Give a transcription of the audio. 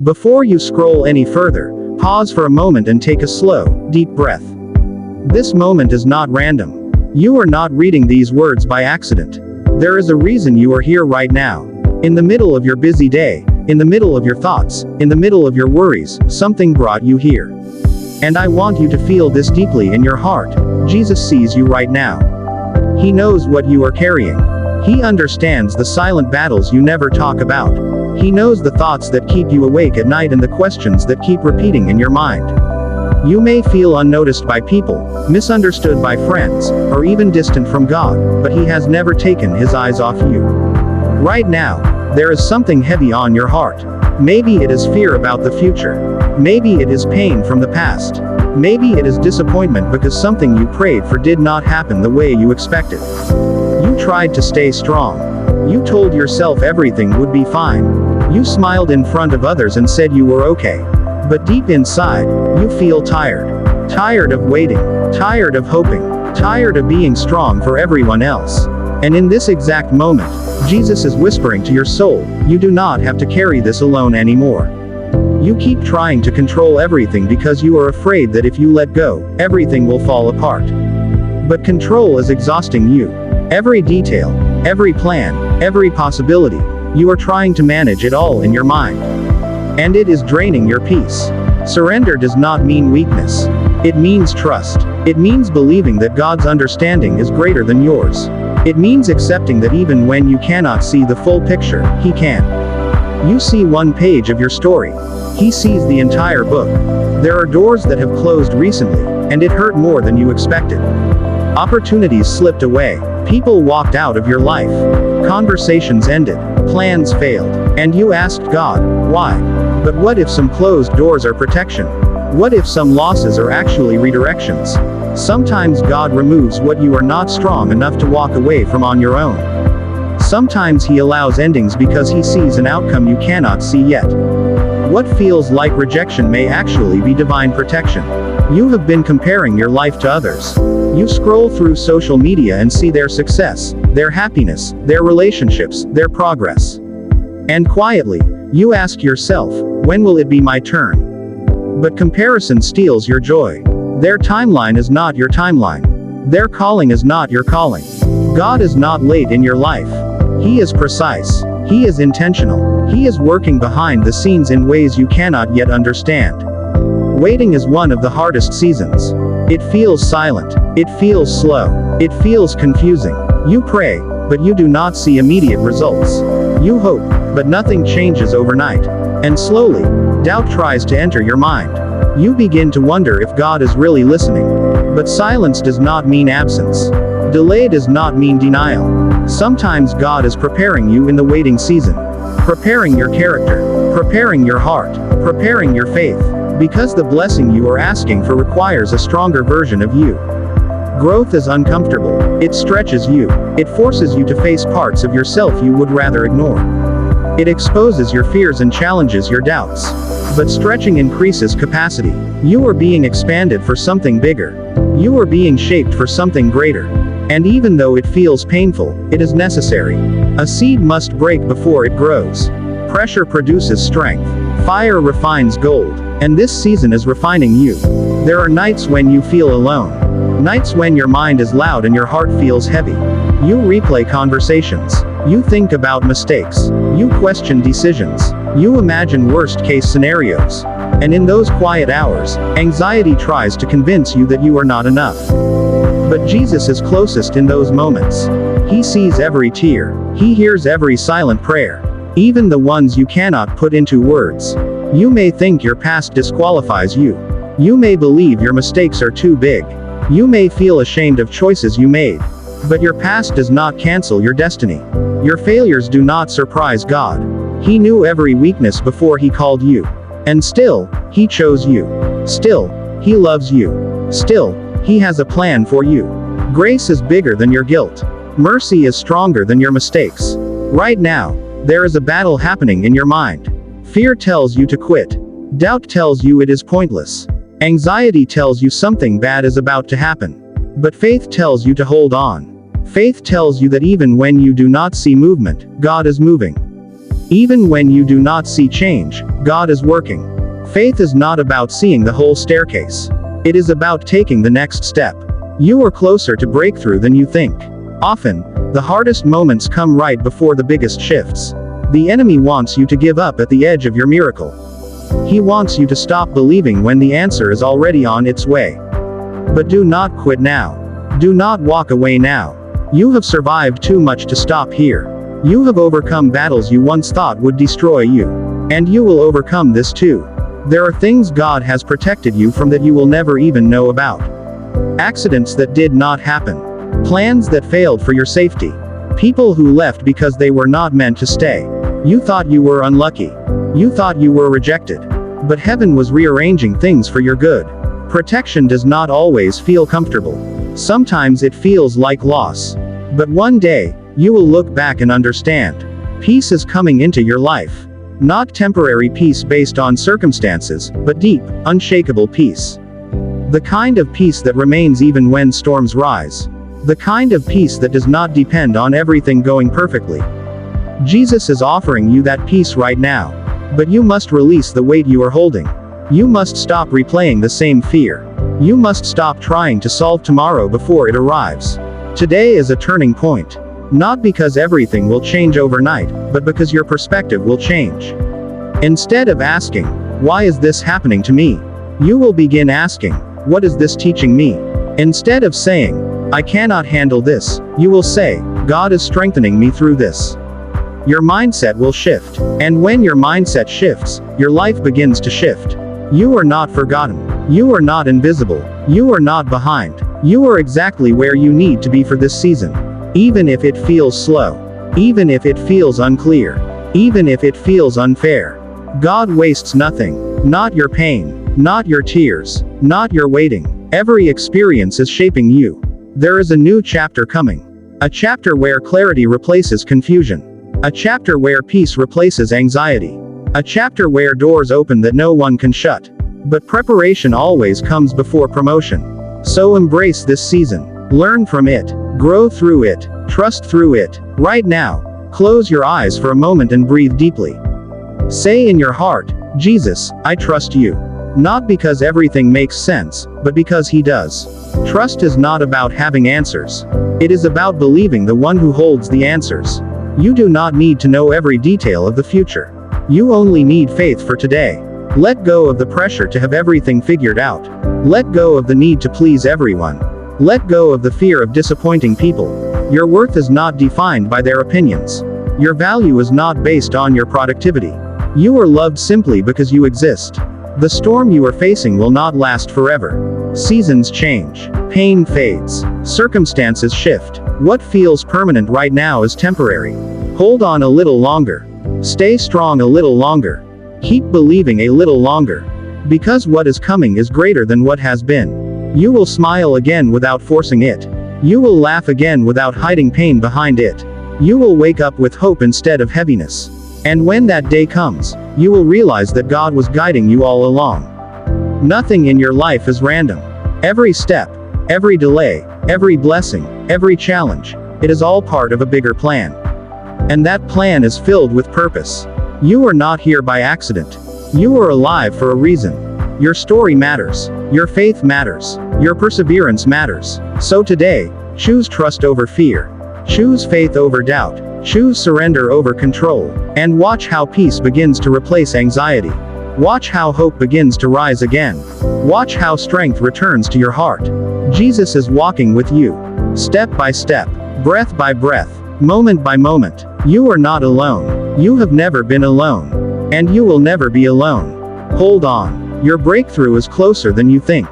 Before you scroll any further, pause for a moment and take a slow, deep breath. This moment is not random. You are not reading these words by accident. There is a reason you are here right now. In the middle of your busy day, in the middle of your thoughts, in the middle of your worries, something brought you here. And I want you to feel this deeply in your heart. Jesus sees you right now. He knows what you are carrying. He understands the silent battles you never talk about. He knows the thoughts that keep you awake at night and the questions that keep repeating in your mind. You may feel unnoticed by people, misunderstood by friends, or even distant from God, but He has never taken His eyes off you. Right now, there is something heavy on your heart. Maybe it is fear about the future. Maybe it is pain from the past. Maybe it is disappointment because something you prayed for did not happen the way you expected. You tried to stay strong. You told yourself everything would be fine. You smiled in front of others and said you were okay. But deep inside, you feel tired. Tired of waiting. Tired of hoping. Tired of being strong for everyone else. And in this exact moment, Jesus is whispering to your soul, you do not have to carry this alone anymore. You keep trying to control everything because you are afraid that if you let go, everything will fall apart. But control is exhausting you. Every detail, every plan, every possibility, you are trying to manage it all in your mind. And it is draining your peace. Surrender does not mean weakness. It means trust. It means believing that God's understanding is greater than yours. It means accepting that even when you cannot see the full picture, He can. You see one page of your story. He sees the entire book. There are doors that have closed recently, and it hurt more than you expected. Opportunities slipped away. People walked out of your life. Conversations ended. Plans failed. And you asked God, why? But what if some closed doors are protection? What if some losses are actually redirections? Sometimes God removes what you are not strong enough to walk away from on your own. Sometimes He allows endings because He sees an outcome you cannot see yet. What feels like rejection may actually be divine protection. You have been comparing your life to others. You scroll through social media and see their success, their happiness, their relationships, their progress. And quietly, you ask yourself, when will it be my turn? But comparison steals your joy. Their timeline is not your timeline. Their calling is not your calling. God is not late in your life. He is precise. He is intentional. He is working behind the scenes in ways you cannot yet understand. Waiting is one of the hardest seasons. It feels silent. It feels slow. It feels confusing. You pray, but you do not see immediate results. You hope, but nothing changes overnight. And slowly, doubt tries to enter your mind. You begin to wonder if God is really listening. But silence does not mean absence. Delay does not mean denial. Sometimes God is preparing you in the waiting season. Preparing your character. Preparing your heart. Preparing your faith. Because the blessing you are asking for requires a stronger version of you. Growth is uncomfortable. It stretches you. It forces you to face parts of yourself you would rather ignore. It exposes your fears and challenges your doubts. But stretching increases capacity. You are being expanded for something bigger. You are being shaped for something greater. And even though it feels painful, it is necessary. A seed must break before it grows. Pressure produces strength. Fire refines gold. And this season is refining you. There are nights when you feel alone. Nights when your mind is loud and your heart feels heavy. You replay conversations. You think about mistakes. You question decisions. You imagine worst-case scenarios. And in those quiet hours, anxiety tries to convince you that you are not enough. But Jesus is closest in those moments. He sees every tear. He hears every silent prayer. Even the ones you cannot put into words. You may think your past disqualifies you. You may believe your mistakes are too big. You may feel ashamed of choices you made. But your past does not cancel your destiny. Your failures do not surprise God. He knew every weakness before He called you. And still, He chose you. Still, He loves you. Still, He has a plan for you. Grace is bigger than your guilt. Mercy is stronger than your mistakes. Right now, there is a battle happening in your mind. Fear tells you to quit. Doubt tells you it is pointless. Anxiety tells you something bad is about to happen. But faith tells you to hold on. Faith tells you that even when you do not see movement, God is moving. Even when you do not see change, God is working. Faith is not about seeing the whole staircase. It is about taking the next step. You are closer to breakthrough than you think. Often, the hardest moments come right before the biggest shifts. The enemy wants you to give up at the edge of your miracle. He wants you to stop believing when the answer is already on its way. But do not quit now. Do not walk away now. You have survived too much to stop here. You have overcome battles you once thought would destroy you. And you will overcome this too. There are things God has protected you from that you will never even know about. Accidents that did not happen. Plans that failed for your safety. People who left because they were not meant to stay. You thought you were unlucky. You thought you were rejected. But heaven was rearranging things for your good. Protection does not always feel comfortable. Sometimes it feels like loss. But one day, you will look back and understand. Peace is coming into your life. Not temporary peace based on circumstances, but deep, unshakable peace. The kind of peace that remains even when storms rise. The kind of peace that does not depend on everything going perfectly. Jesus is offering you that peace right now. But you must release the weight you are holding. You must stop replaying the same fear. You must stop trying to solve tomorrow before it arrives. Today is a turning point. Not because everything will change overnight, but because your perspective will change. Instead of asking, "Why is this happening to me?" you will begin asking, "What is this teaching me?" Instead of saying, "I cannot handle this," you will say, "God is strengthening me through this." Your mindset will shift. And when your mindset shifts, your life begins to shift. You are not forgotten. You are not invisible. You are not behind. You are exactly where you need to be for this season. Even if it feels slow. Even if it feels unclear. Even if it feels unfair. God wastes nothing. Not your pain. Not your tears. Not your waiting. Every experience is shaping you. There is a new chapter coming. A chapter where clarity replaces confusion. A chapter where peace replaces anxiety. A chapter where doors open that no one can shut. But preparation always comes before promotion. So embrace this season. Learn from it. Grow through it. Trust through it. Right now, close your eyes for a moment and breathe deeply. Say in your heart, "Jesus, I trust you." Not because everything makes sense, but because He does. Trust is not about having answers. It is about believing the one who holds the answers. You do not need to know every detail of the future. You only need faith for today. Let go of the pressure to have everything figured out. Let go of the need to please everyone. Let go of the fear of disappointing people. Your worth is not defined by their opinions. Your value is not based on your productivity. You are loved simply because you exist. The storm you are facing will not last forever. Seasons change. Pain fades. Circumstances shift. What feels permanent right now is temporary. Hold on a little longer. Stay strong a little longer. Keep believing a little longer. Because what is coming is greater than what has been. You will smile again without forcing it. You will laugh again without hiding pain behind it. You will wake up with hope instead of heaviness. And when that day comes, you will realize that God was guiding you all along. Nothing in your life is random. Every step, every delay, every blessing, every challenge, it is all part of a bigger plan. And that plan is filled with purpose. You are not here by accident. You are alive for a reason. Your story matters. Your faith matters. Your perseverance matters. So today, choose trust over fear. Choose faith over doubt. Choose surrender over control. And watch how peace begins to replace anxiety. Watch how hope begins to rise again. Watch how strength returns to your heart. Jesus is walking with you. Step by step. Breath by breath. Moment by moment. You are not alone. You have never been alone. And you will never be alone. Hold on. Your breakthrough is closer than you think.